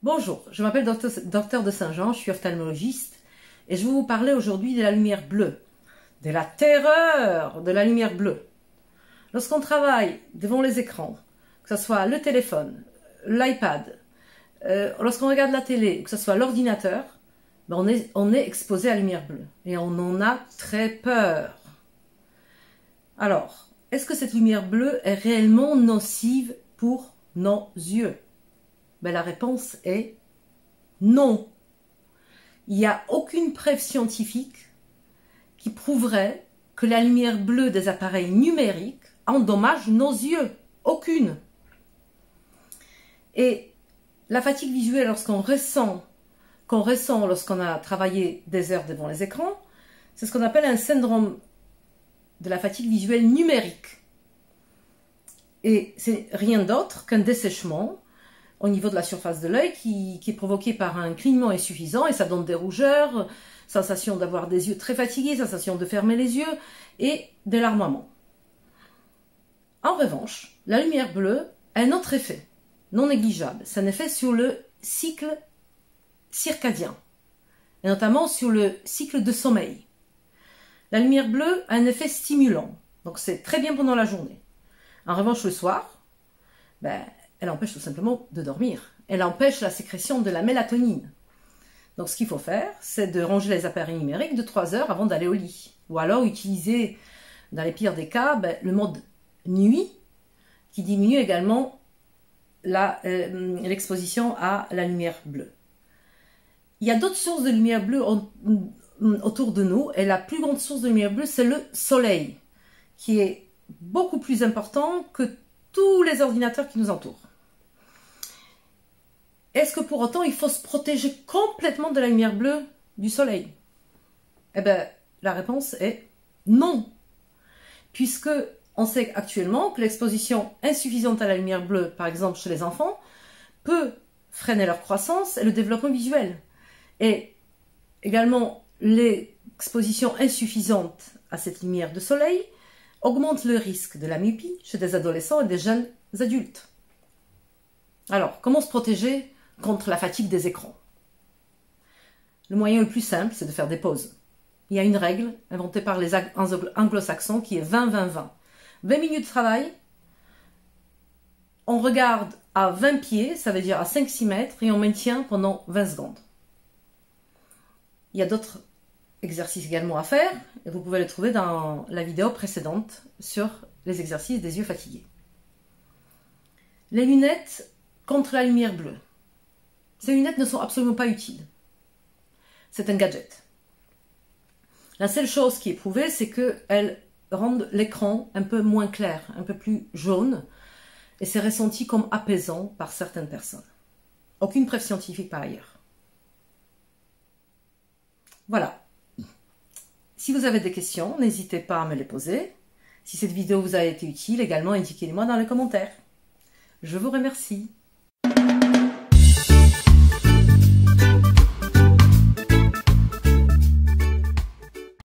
Bonjour, je m'appelle Docteur de Saint-Jean, je suis ophtalmologiste et je vais vous parler aujourd'hui de la lumière bleue, de la terreur de la lumière bleue. Lorsqu'on travaille devant les écrans, que ce soit le téléphone, l'iPad, lorsqu'on regarde la télé, que ce soit l'ordinateur, on est exposé à la lumière bleue et on en a très peur. Alors, est-ce que cette lumière bleue est réellement nocive pour nos yeux? La réponse est non. Il n'y a aucune preuve scientifique qui prouverait que la lumière bleue des appareils numériques endommage nos yeux. Aucune. Et la fatigue visuelle qu'on ressent lorsqu'on a travaillé des heures devant les écrans, c'est ce qu'on appelle un syndrome de la fatigue visuelle numérique. Et c'est rien d'autre qu'un dessèchement au niveau de la surface de l'œil qui est provoqué par un clignement insuffisant et ça donne des rougeurs, sensation d'avoir des yeux très fatigués, sensation de fermer les yeux et des larmoiements. En revanche, la lumière bleue a un autre effet, non négligeable. C'est un effet sur le cycle circadien et notamment sur le cycle de sommeil. La lumière bleue a un effet stimulant, donc c'est très bien pendant la journée. En revanche, le soir, elle empêche tout simplement de dormir. Elle empêche la sécrétion de la mélatonine. Donc ce qu'il faut faire, c'est de ranger les appareils numériques de 3 heures avant d'aller au lit. Ou alors utiliser, dans les pires des cas, le mode nuit, qui diminue également l'exposition à la lumière bleue. Il y a d'autres sources de lumière bleue autour de nous, et la plus grande source de lumière bleue, c'est le soleil, qui est beaucoup plus important que tous les ordinateurs qui nous entourent. Est-ce que pour autant il faut se protéger complètement de la lumière bleue du soleil? La réponse est non. Puisque on sait actuellement que l'exposition insuffisante à la lumière bleue, par exemple chez les enfants, peut freiner leur croissance et le développement visuel. Et également, l'exposition insuffisante à cette lumière de soleil augmente le risque de la myopie chez des adolescents et des jeunes adultes. Alors, comment se protéger contre la fatigue des écrans? Le moyen le plus simple, c'est de faire des pauses. Il y a une règle inventée par les anglo-saxons qui est 20-20-20. 20 minutes de travail, on regarde à 20 pieds, ça veut dire à 5-6 mètres, et on maintient pendant 20 secondes. Il y a d'autres exercices également à faire, et vous pouvez les trouver dans la vidéo précédente sur les exercices des yeux fatigués. Les lunettes contre la lumière bleue. Ces lunettes ne sont absolument pas utiles. C'est un gadget. La seule chose qui est prouvée, c'est qu'elles rendent l'écran un peu moins clair, un peu plus jaune, et c'est ressenti comme apaisant par certaines personnes. Aucune preuve scientifique par ailleurs. Voilà. Si vous avez des questions, n'hésitez pas à me les poser. Si cette vidéo vous a été utile, également indiquez-les-moi dans les commentaires. Je vous remercie.